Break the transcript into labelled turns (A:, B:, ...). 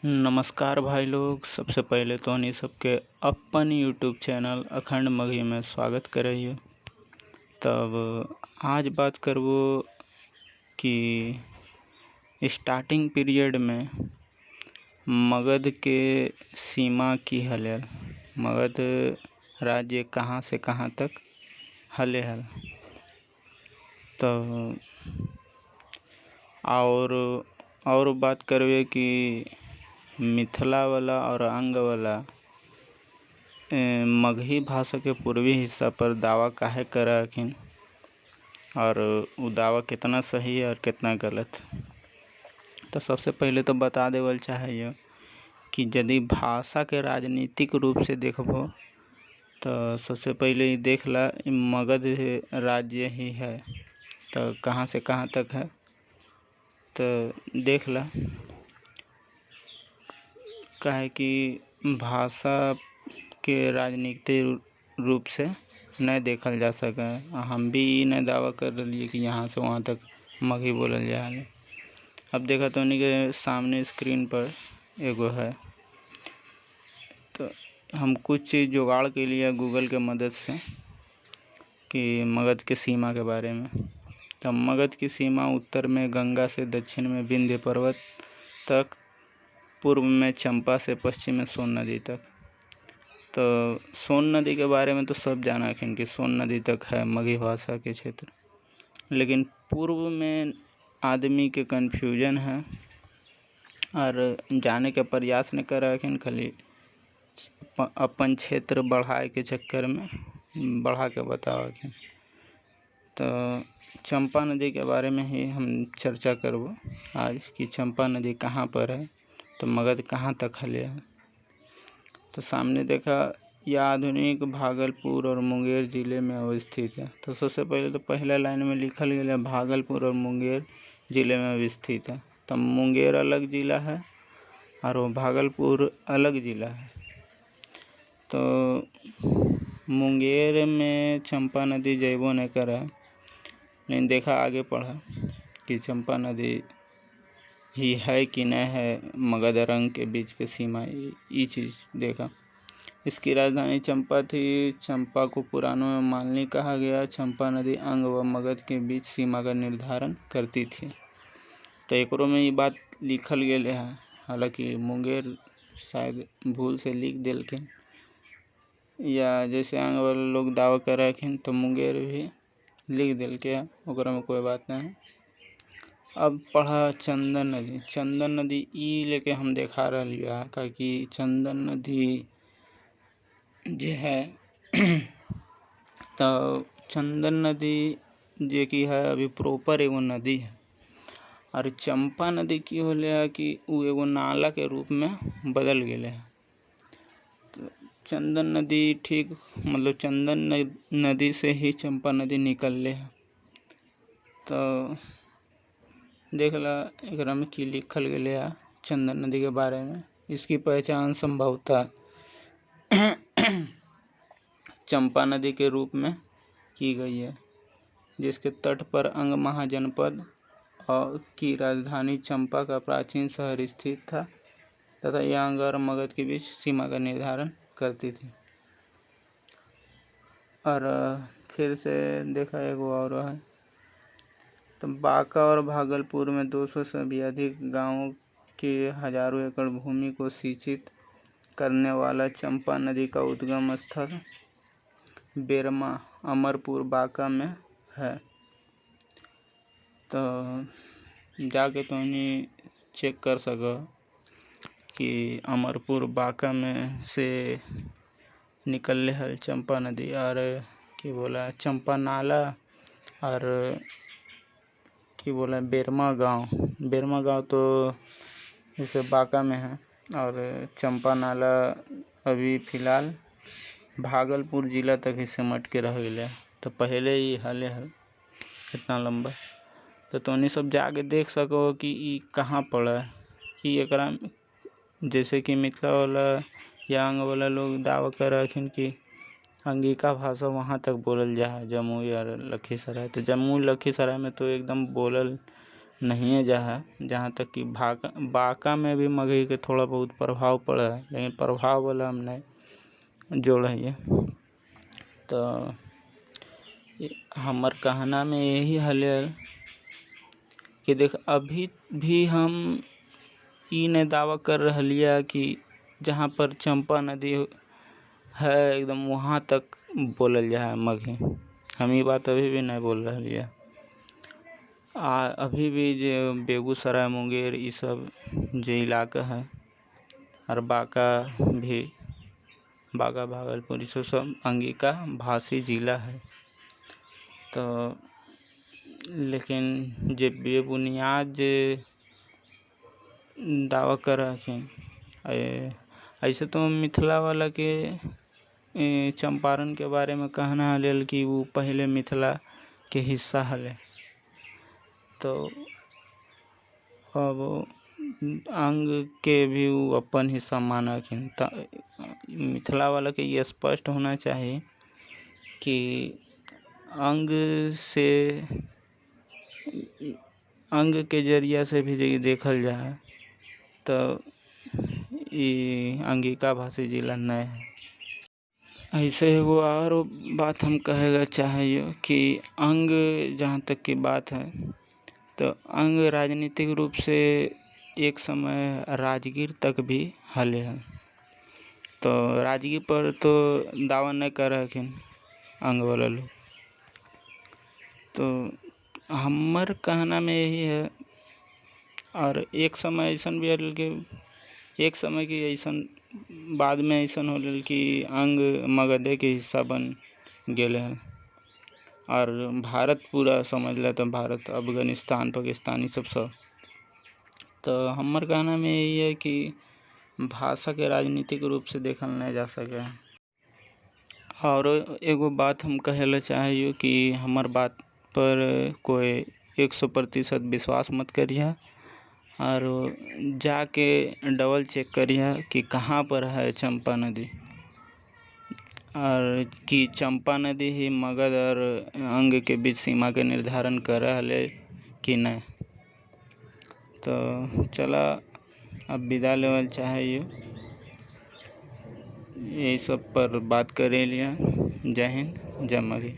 A: नमस्कार भाई लोग। सबसे पहले तो नहीं सबके अपन यूट्यूब चैनल अखंड मघी में स्वागत करिए। तब आज बात करबो कि स्टार्टिंग पीरियड में मगध के सीमा की हले। मगध राज्य कहाँ से कहाँ तक हले हल। तो और बात करवे कि मिथिला वाला और अंग वाला मगही भाषा के पूर्वी हिस्सा पर दावा काहे करा हखिन और वो दावा कितना सही है और कितना गलत। तो सबसे पहले तो बता देवल चाहिए कि यदि भाषा के राजनीतिक रूप से देखबो तो सबसे पहले ही देख ला मगध राज्य ही है। तो कहाँ से कहाँ तक है तो देख ला। काहे कि भाषा के राजनीतिक रूप से नहीं देखल जा सके। हम भी नहीं दावा कर रही कि यहाँ से वहाँ तक मगही बोलल जाए। अब देखा तो उन्हीं के सामने स्क्रीन पर एगो है। तो हम कुछ चीज़ जुगाड़ के लिए गूगल के मदद से कि मगध के सीमा के बारे में। तो मगध की सीमा उत्तर में गंगा से दक्षिण में विंध्य पर्वत तक, पूर्व में चंपा से पश्चिम में सोन नदी तक। तो सोन नदी के बारे में तो सब जाना है कि सोन नदी तक है मगही भाषा के क्षेत्र। लेकिन पूर्व में आदमी के कन्फ्यूजन है और जाने के प्रयास नहीं कर रहे। खाली अपन क्षेत्र बढ़ाए के चक्कर में बढ़ा के बताओ। तो चंपा नदी के बारे में ही हम चर्चा करब आज कि चंपा नदी कहाँ पर है, तो मगध कहाँ तक हले है। तो सामने देखा यह आधुनिक भागलपुर और मुंगेर जिले में अवस्थित है। तो सबसे पहले तो पहला लाइन में लिखल गया है भागलपुर और मुंगेर जिले में अवस्थित है। तो मुंगेर अलग जिला है और वो भागलपुर अलग जिला है। तो मुंगेर में चंपा नदी जैबो नहीं करा, लेकिन देखा आगे पढ़ा कि चंपा नदी ही है कि नहीं है मगध रंग के बीच के सीमा। ये चीज़ देखा। इसकी राजधानी चंपा थी। चंपा को पुराणों में मालनी कहा गया। चंपा नदी अंग व मगध के बीच सीमा का निर्धारण करती थी। तो एकरों में ये बात लिखल गया है। हालांकि मुंगेर शायद भूल से लिख दिलखिन, या जैसे अंग वाले लोग दावा कर रखिन तो मुंगेर भी लिख दिल के, ओकरा में कोई बात नहीं है। अब पढ़ा चंदन नदी। चंदन नदी ई लेके हम देखा रही है कि चंदन नदी जो है तो चंदन नदी जो कि है अभी प्रॉपर एगो नदी है। और चंपा नदी की होले है कि वो एगो नाला के रूप में बदल गए है। तो चंदन नदी ठीक मतलब चंदन नदी से ही चंपा नदी निकल है। तो देख ला एकरा में की लिखल गया है चंदन नदी के बारे में। इसकी पहचान संभवतः चंपा नदी के रूप में की गई है, जिसके तट पर अंग महाजनपद और की राजधानी चंपा का प्राचीन शहर स्थित था तथा यह अंग और मगध के बीच सीमा का निर्धारण करती थी। और फिर से देखा एगो और है। तो बांका और भागलपुर में 200 से भी अधिक गांवों के हजारों एकड़ भूमि को सिंचित करने वाला चंपा नदी का उद्गम स्थल बेरमा अमरपुर बांका में है। तो जाके तो नहीं चेक कर सको कि अमरपुर बांका में से निकल है चंपा नदी। और कि बोला चंपा नाला और कि बोला बेरमा गांव तो जैसे बांका में है। और चंपा नाला अभी फ़िलहाल भागलपुर जिला तक ही सिमट के रह गया। तो पहले ही हाले है इतना लंबा। तो तोनी सब जाके देख सको कि ये कहाँ पड़ा है। कि एकरा जैसे कि मिथिला वाला या अंग वाला लोग दावा कर रखिन कि अंगिका भाषा वहाँ तक बोलल जा है, जमुई और लखीसराय। तो जमुई लखीसराय में तो एकदम बोलल नहीं है जहाँ तक कि बाँका में भी मगही के थोड़ा बहुत प्रभाव पड़ा है, लेकिन प्रभाव वाला हम नहीं जोड़ है। तो हमार कहना में यही हल कि देख अभी भी हम ई नहीं दावा कर रहा कि जहाँ पर चंपा नदी है एकदम वहाँ तक बोलल जाए मगही। हम ये बात अभी भी नहीं बोल रही। अभी भी जो बेगूसराय मुंगेर ये सब जो इलाका है और बाँका भी, बाँका भागलपुर सब अंगिका भाषी जिला है। तो लेकिन जे बेबुनियाद दावा कर रखिन ऐसे तो मिथिला वाला के चंपारण के बारे में कहना हल कि वो पहले मिथिला के हिस्सा हले। तो अब अंग के भी वो अपन हिस्सा माना कि मिथिला वाला के ये स्पष्ट होना चाहिए कि अंग के जरिया से भी देखल जाए तो ये अंगिका भाषी जिला नहीं है। ऐसे वो और बात हम कहना चाहिए कि अंग जहाँ तक की बात है तो अंग राजनीतिक रूप से एक समय राजगीर तक भी हले हैं। तो राजगीर पर तो दावा नहीं कर रखिन अंग वाला लोग। तो हमार कहना में यही है। और एक समय ऐसा भी हल कि एक समय की ऐसा बाद में ऐसा होल कि अंग मगध के हिस्सा बन गए हैं और भारत पूरा समझ ले तो भारत अफगानिस्तान पाकिस्तान सब। तो हमार कहना में यही है कि भाषा के राजनीतिक रूप से देखल नहीं जा सके। और एगो बात हम कहला चाहिए कि हमार बात पर कोई 100% विश्वास मत करिए और जाके डबल चेक करिए कि कहाँ पर है चंपा नदी और कि चंपा नदी ही मगध और अंग के बीच सीमा के निर्धारण कर हले कि नहीं। तो चला अब विदा लेवल चाहिए, यही सब पर बात करे लिया। जय हिंद, जय मगही।